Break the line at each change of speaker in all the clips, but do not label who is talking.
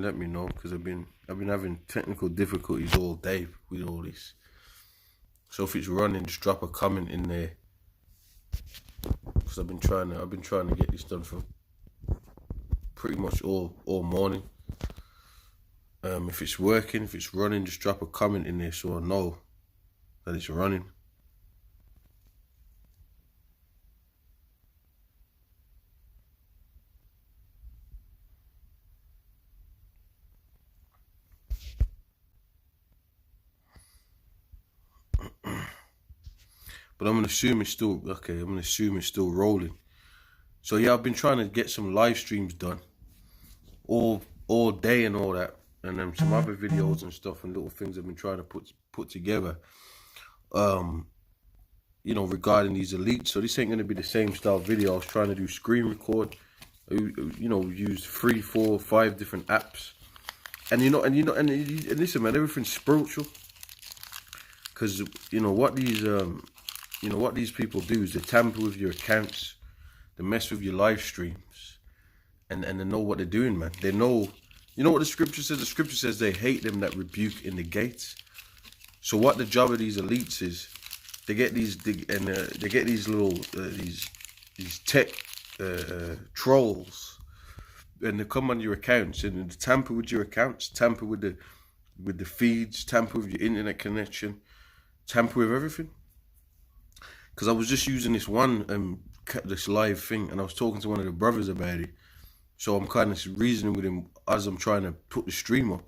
let me know, because I've been having technical difficulties all day with all this. So if it's running, just drop a comment in there, because I've been trying to get this done for pretty much all morning. If it's working, if it's running, just drop a comment in there so I know that it's running. But I'm gonna assume it's still okay. I'm gonna assume it's still rolling. So yeah, I've been trying to get some live streams done all day and all that, and then some other videos and stuff and little things I've been trying to put together. You know, regarding these elites. So this ain't gonna be the same style video. I was trying to do screen record. You know, use 3, 4, 5 different apps, and listen, man, everything's spiritual. Because you know what these people do is they tamper with your accounts, they mess with your live streams, and they know what they're doing, man. They know, you know what the scripture says? The scripture says they hate them that rebuke in the gates. So what the job of these elites is, they get these little these tech trolls, and they come on your accounts and they tamper with your accounts, tamper with the feeds, tamper with your internet connection, tamper with everything. Because I was just using this this live thing, and I was talking to one of the brothers about it. So I'm kind of reasoning with him as I'm trying to put the stream up.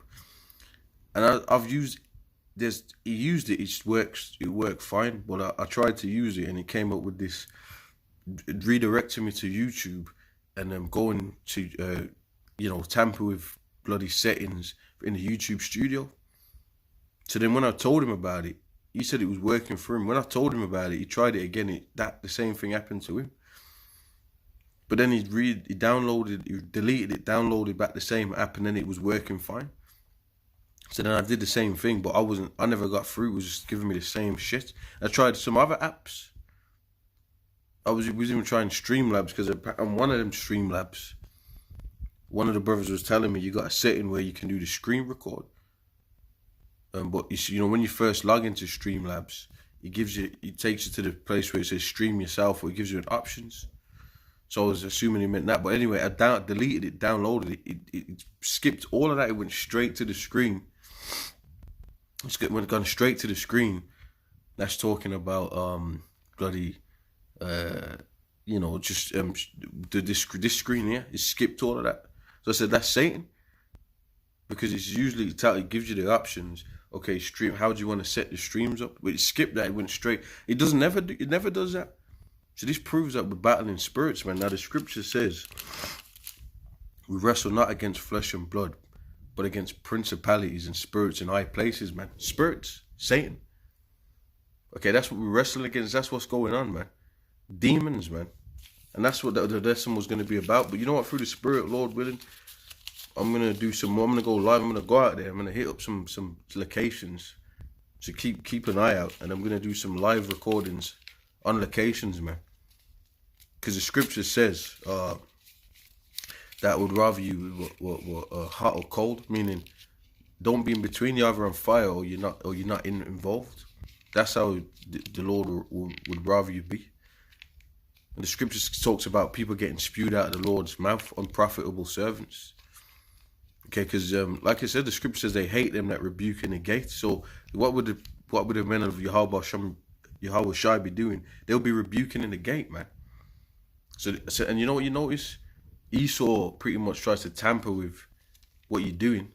And I've used this. He used it. It worked fine. But I tried to use it, and it came up with this, redirecting me to YouTube, and then going to tamper with bloody settings in the YouTube studio. So then when I told him about it, he said it was working for him. When I told him about it, he tried it again. The same thing happened to him. But then he deleted it, downloaded back the same app, and then it was working fine. So then I did the same thing, but I never got through. It was just giving me the same shit. I tried some other apps. I was even trying Streamlabs, because on one of them Streamlabs, one of the brothers was telling me you got a setting where you can do the screen record. But you know, when you first log into Streamlabs, it takes you to the place where it says stream yourself, or it gives you options. So I was assuming he meant that. But anyway, I deleted it, downloaded it. It skipped all of that. It went straight to the screen. It's gone straight to the screen. That's talking about bloody just this screen here. It skipped all of that. So I said that's Satan, because it's usually it gives you the options. Okay, stream. How do you want to set the streams up? But it skipped that. It went straight. It never does that. So this proves that we're battling spirits, man. Now the scripture says we wrestle not against flesh and blood, but against principalities and spirits in high places, man. Spirits, Satan. Okay, that's what we're wrestling against. That's what's going on, man. Demons, man. And that's what the lesson was going to be about. But you know what? Through the Spirit, Lord willing, I'm going to do some more. I'm going to go live. I'm going to go out there. I'm going to hit up some locations. So keep an eye out. And I'm going to do some live recordings on locations, man. Because the scripture says that would rather you were hot or cold, meaning don't be in between. You're either on fire or you're not involved. That's how the Lord would rather you be. And the scripture talks about people getting spewed out of the Lord's mouth, unprofitable servants. Okay, because like I said, the scripture says they hate them that rebuke in the gate. So what would the men of Yahweh Shai be doing? They'll be rebuking in the gate, man. So and you know what you notice? Esau pretty much tries to tamper with what you're doing.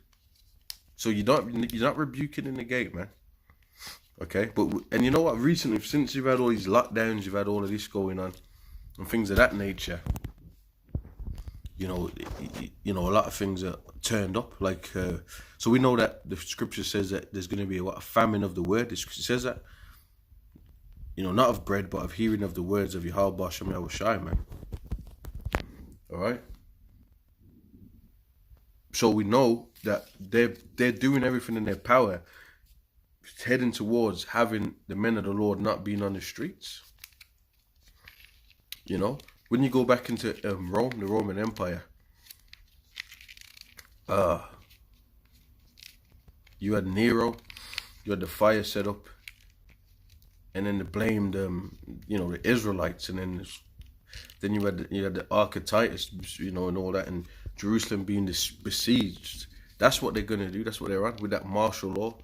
So you're not rebuking in the gate, man. Okay, and you know what? Recently, since you've had all these lockdowns, you've had all of this going on, and things of that nature. You know, a lot of things are turned up. Like, so we know that the scripture says that there's going to be a famine of the word. It says that. You know, not of bread, but of hearing of the words of Yahweh Shem Shai, man. All right. So we know that they're doing everything in their power, heading towards having the men of the Lord not being on the streets. You know, when you go back into Rome, the Roman Empire, You had Nero, you had the fire set up, and then they blamed the Israelites, and then you had the Archetypus, and all that, and Jerusalem being besieged. That's what they're gonna do. That's what they're on with that martial law.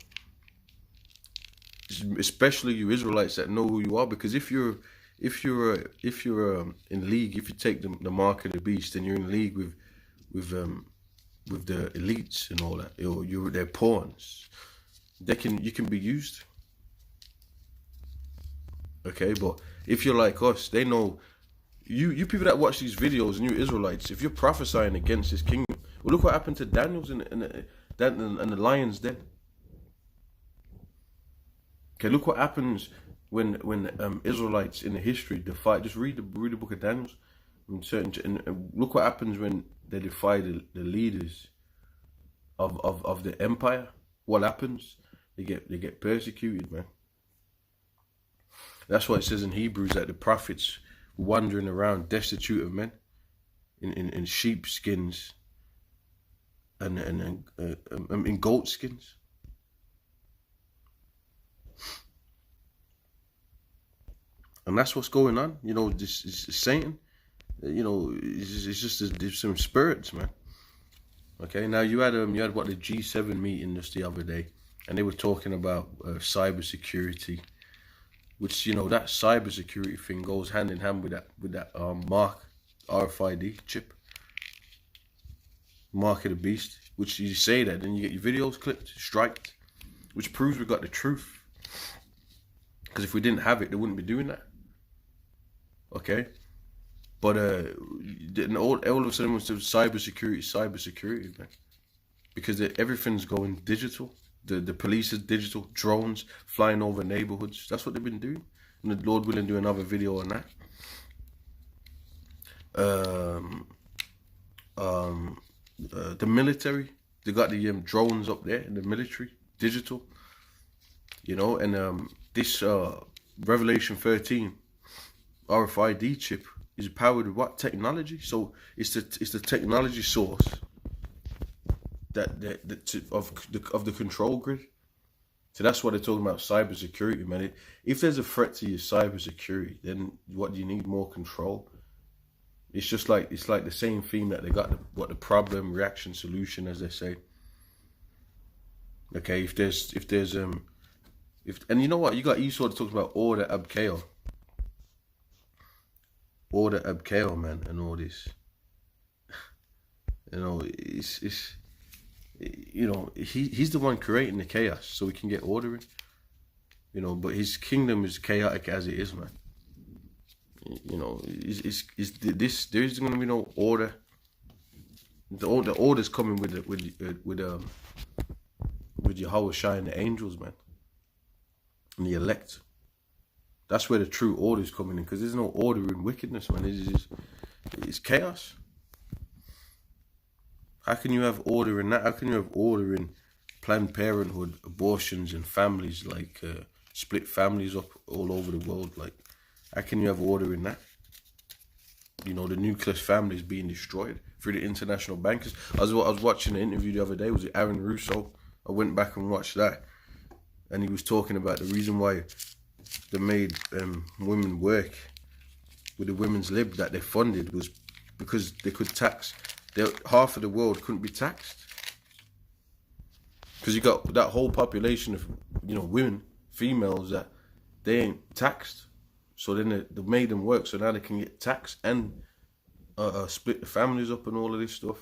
Especially you Israelites that know who you are, because if you're in league, if you take the mark of the beast, then you're in league with the elites and all that. You're their pawns. You can be used. Okay, but if you're like us, they know you people that watch these videos, and you Israelites, if you're prophesying against this kingdom, well, look what happened to Daniel's and the lions then. Okay, look what happens when Israelites in the history defy. Just read the book of Daniel, and look what happens when they defy the leaders of the empire. What happens? They get persecuted, man. That's why it says in Hebrews that the prophets were wandering around destitute of men, in sheep skins and in goat skins. And that's what's going on. This is Satan. It's just there's some spirits, man. Okay, now you had what, the G7 meeting just the other day, and they were talking about cybersecurity, which that cybersecurity thing goes hand in hand with that mark, RFID chip, mark of the beast. Which you say that, then you get your videos clipped, striked, which proves we got the truth. Because if we didn't have it, they wouldn't be doing that. Okay, but then all of a sudden, it's cybersecurity, man, because everything's going digital. The police is digital, drones flying over neighborhoods. That's what they've been doing, and the Lord willing, do another video on that. The military, they got the drones up there in the military, digital. And this Revelation 13. RFID chip is powered with what technology? So it's the technology source of the control grid. So that's what they're talking about, cybersecurity, man. If there's a threat to your cybersecurity, then what do you need? More control. It's like the same theme that they got. The problem, reaction, solution, as they say. Okay, and you know what, you got Esau that talks about order abkeo. Order abkeo, man, and all this. He's the one creating the chaos, so we can get order in. But his kingdom is chaotic as it is, man. There isn't going to be no order. The order's coming with Yahweh Shai and the angels, man, and the elect. That's where the true order is coming in, because there's no order in wickedness, man. It's chaos. How can you have order in that? How can you have order in Planned Parenthood, abortions, and families, like split families up all over the world? Like, how can you have order in that? The nucleus family is being destroyed through the international bankers. I was watching an interview the other day. Was it Aaron Russo? I went back and watched that, and he was talking about the reason why they made women work with the women's lib that they funded was because they could tax. Half of the world couldn't be taxed, because you got that whole population of women, females, that they ain't taxed. So then they made them work, so now they can get taxed and split the families up and all of this stuff.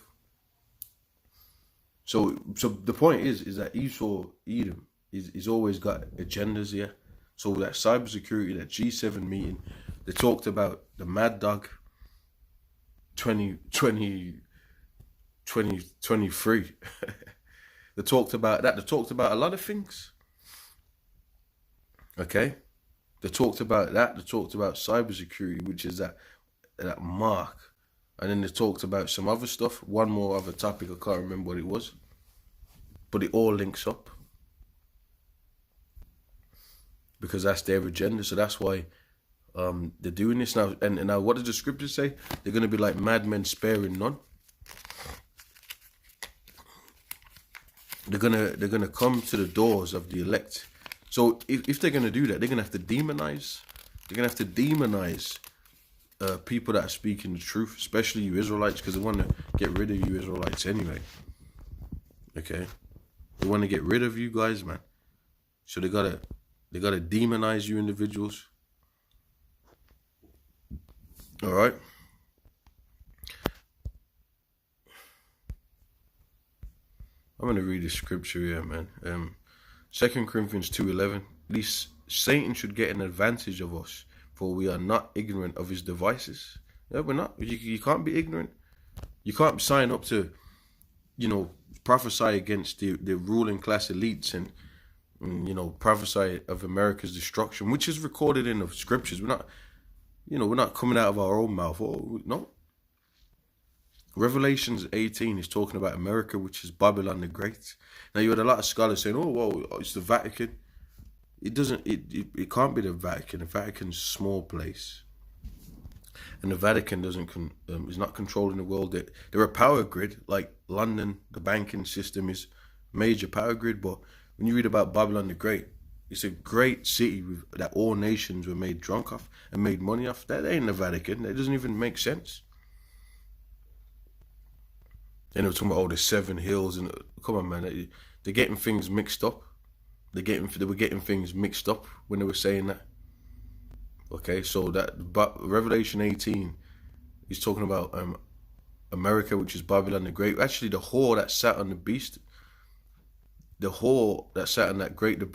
So the point is that Esau, Edom, he's always got agendas here. So that cybersecurity, that G7 meeting, they talked about the Mad Dog 2023. They talked about that. They talked about a lot of things. Okay? They talked about that. They talked about cybersecurity, which is that mark. And then they talked about some other stuff. One more other topic, I can't remember what it was. But it all links up, because that's their agenda. So that's why they're doing this now. And now, what does the scripture say? They're going to be like madmen sparing none. they're gonna come to the doors of the elect. So if they're gonna do that, they're gonna have to demonize. They're gonna have to demonize people that are speaking the truth, especially you Israelites, because they want to get rid of you Israelites anyway. Okay, they want to get rid of you guys, man. So they gotta demonize you individuals. All right. I'm gonna read the scripture here, man. 2 Corinthians 2:11. At least Satan should get an advantage of us, for we are not ignorant of his devices. Yeah, we're not. You can't be ignorant. You can't sign up to, prophesy against the ruling class elites and prophesy of America's destruction, which is recorded in the scriptures. We're not coming out of our own mouth. Oh, no. Revelations 18 is talking about America, which is Babylon the Great. Now you had a lot of scholars saying, "Oh, well, it's the Vatican." It doesn't. It can't be the Vatican. The Vatican's a small place, and the Vatican is not controlling the world. They're a power grid, like London. The banking system is a major power grid. But when you read about Babylon the Great, it's a great city that all nations were made drunk off and made money off. That ain't the Vatican. That doesn't even make sense. And they were talking about the 7 hills and come on, man, they're getting things mixed up. They were getting things mixed up when they were saying that. Okay, so but Revelation 18 is talking about America, which is Babylon the Great. Actually, the whore that sat on the beast, the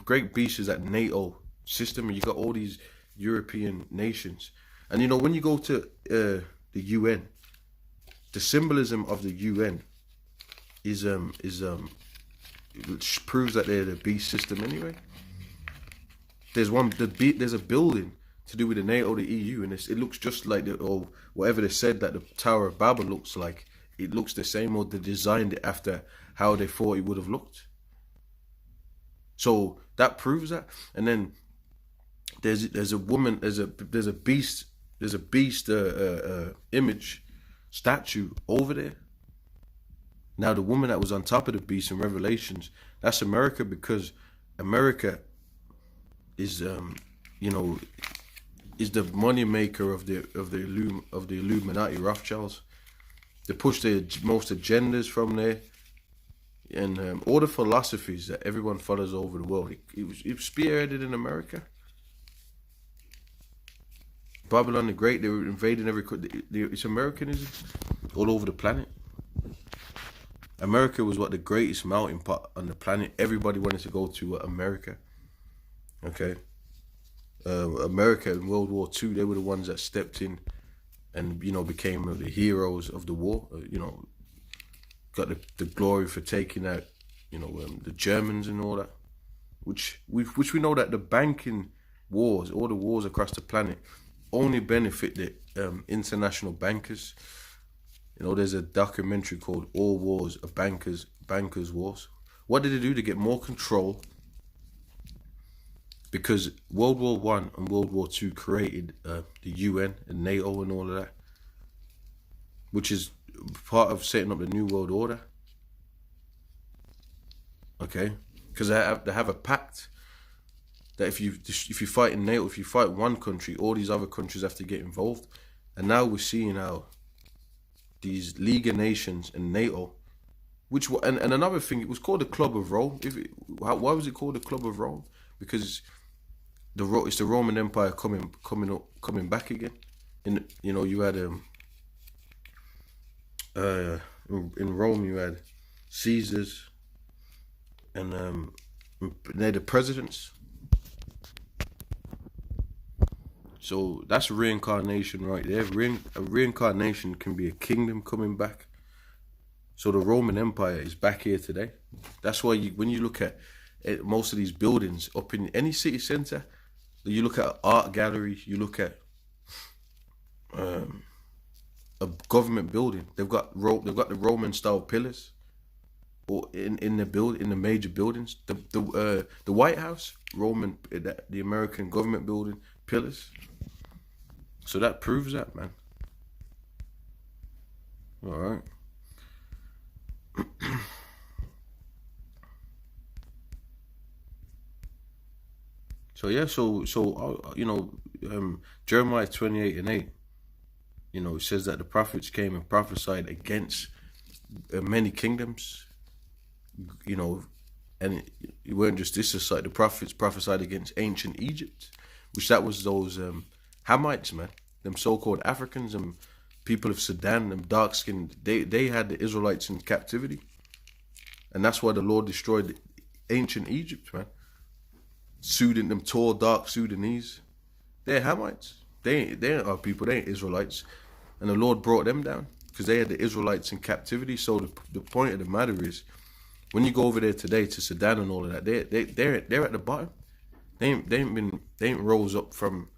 great beast is that NATO system, and you got all these European nations. And when you go to the UN, the symbolism of the UN is it proves that they're the beast system anyway. There's a building to do with the NATO, the EU, and it looks just like or whatever they said that the Tower of Babel looks like. It looks the same, or they designed it after how they thought it would have looked. So that proves that. And then there's a woman, there's a beast image statue over there. Now the woman that was on top of the beast in Revelations, that's America, because America is is the money maker of the Illuminati Rothschilds. They push their most agendas from there, and all the philosophies that everyone follows over the world. It was spearheaded in America. Babylon the Great, they were invading it's Americanism all over the planet. America was the greatest melting pot on the planet. Everybody wanted to go to America. Okay. America in World War II, they were the ones that stepped in and, became the heroes of the war. Got the glory for taking out, the Germans and all that. Which we know that the banking wars, all the wars across the planet, only benefit the international bankers. There's a documentary called All Wars Are Bankers' Wars. What did they do to get more control? Because World War I and World War II created the UN and NATO and all of that, which is part of setting up the New World Order. Okay? Because they have a pact that if you fight in NATO, if you fight one country, all these other countries have to get involved. And now we're seeing how these League of Nations and NATO, and another thing, it was called the Club of Rome. Why was it called the Club of Rome? Because it's the Roman Empire coming back again. You had in Rome you had Caesars, and they're the presidents. So that's reincarnation right there. A reincarnation can be a kingdom coming back. So the Roman Empire is back here today. That's why when you look at most of these buildings up in any city center, you look at an art gallery, you look at a government building. They've got the Roman style pillars, or in the major buildings. The White House, Roman, the American government building, pillars. So that proves that, man. All right. So yeah, Jeremiah 28:8, it says that the prophets came and prophesied against many kingdoms, and it weren't just this society. The prophets prophesied against ancient Egypt, which that was those Hamites, man, them so-called Africans and people of Sudan, them dark-skinned. They had the Israelites in captivity, and that's why the Lord destroyed ancient Egypt, man. Sudan, them tall, dark Sudanese, they're Hamites. They ain't our people. They ain't Israelites, and the Lord brought them down because they had the Israelites in captivity. So the point of the matter is, when you go over there today to Sudan and all of that, they're at the bottom. They ain't rose up from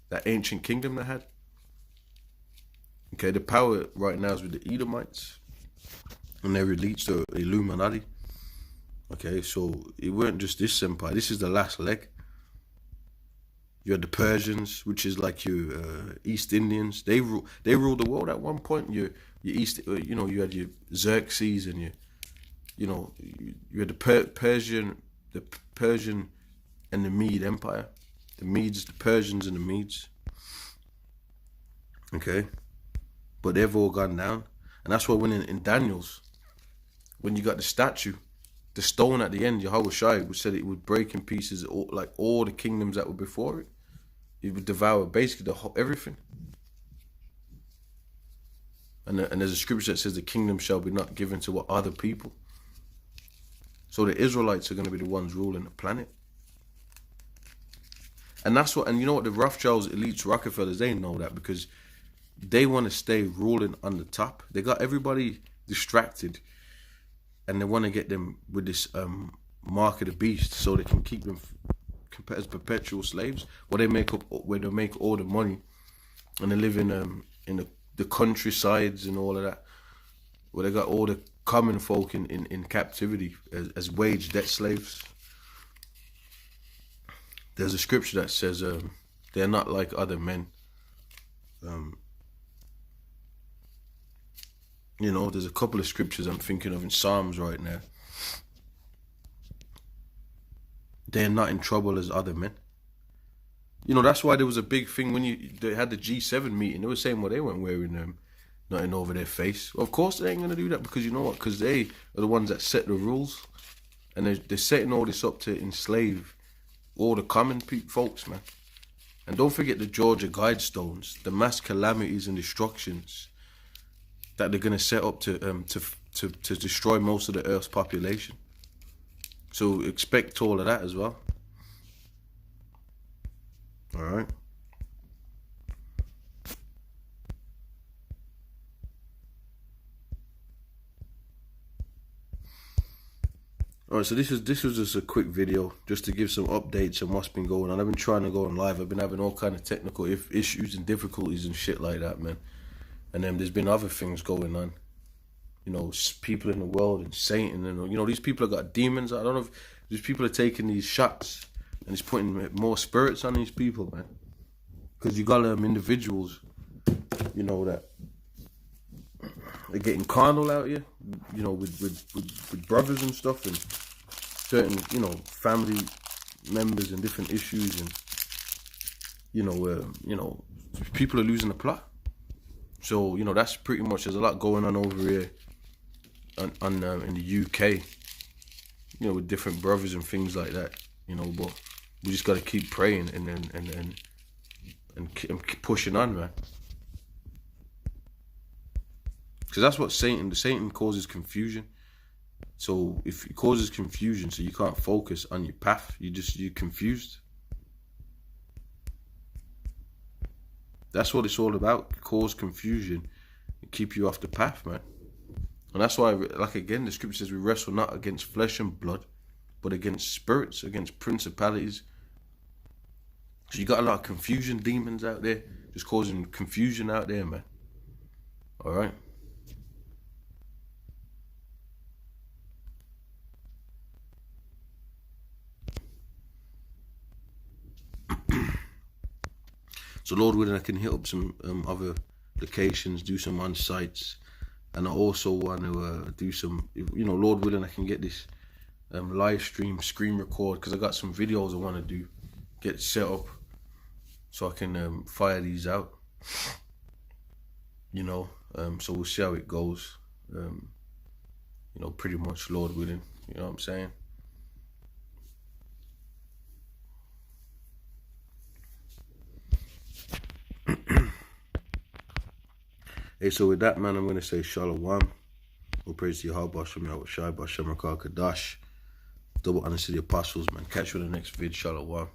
that ancient kingdom they had. Okay, the power right now is with the Edomites, and they're elites, the Illuminati. Okay, so it weren't just this empire. This is the last leg. You had the Persians, which is like your East Indians. They ruled the world at one point. Your East, you had your Xerxes and you had the Persian and the Mede Empire. The Medes, the Persians and the Medes. Okay, but they've all gone down, and that's why when in Daniel's, when you got the statue, the stone at the end, Yahweh Shai said it would break in pieces like all the kingdoms that were before it. It would devour basically everything. And there's a scripture that says the kingdom shall be not given to what other people. So the Israelites are going to be the ones ruling the planet. And that's what, and you know what, the Rothschilds, elites, Rockefellers, they know that because they want to stay ruling on the top. They got everybody distracted, and they want to get them with this mark of the beast so they can keep them as perpetual slaves, where they make all the money, and they live in the countrysides and all of that, where they got all the common folk in captivity as wage debt slaves. There's a scripture that says they're not like other men. There's a couple of scriptures I'm thinking of in Psalms right now. They're not in trouble as other men. That's why there was a big thing when they had the G7 meeting. They were saying, well, they weren't wearing nothing over their face. Well, of course they ain't going to do that, because you know what? Because they are the ones that set the rules. And they're setting all this up to enslave all the common folks, man. And don't forget the Georgia Guidestones, the mass calamities and destructions that they're going to set up to destroy most of the Earth's population. So expect all of that as well. All right. All right, so this was just a quick video just to give some updates on what's been going on. I've been trying to go on live. I've been having all kind of technical issues and difficulties and shit like that, man. And then there's been other things going on. People in the world and Satan, and these people have got demons. I don't know if these people are taking these shots and it's putting more spirits on these people, man. Because you got individuals, that they're getting carnal out here, with brothers and stuff, and certain, family members and different issues, and people are losing the plot. So that's pretty much, there's a lot going on over here in the UK, with different brothers and things like that, but we just got to keep praying and keep pushing on, man. Because that's what Satan causes confusion. So if it causes confusion, so you can't focus on your path, you're confused. That's what it's all about, cause confusion and keep you off the path, man. And that's why, like again, the scripture says we wrestle not against flesh and blood, but against spirits, against principalities. So you got a lot of confusion demons out there, just causing confusion out there, man. All right. So Lord willing, I can hit up some other locations, do some on-sites, and I also want to do some, Lord willing, I can get this live stream, screen record, because I got some videos I want to do get set up so I can fire these out. You know, so we'll see how it goes. You know, pretty much Lord willing. You know what I'm saying? Hey, so with that, man, I'm gonna say Shalom. All praise to Yahweh, Bashem Yahweh Shai, Bashem Rakah Kadash. Double honor to the apostles, man. Catch you in the next vid. Shalom.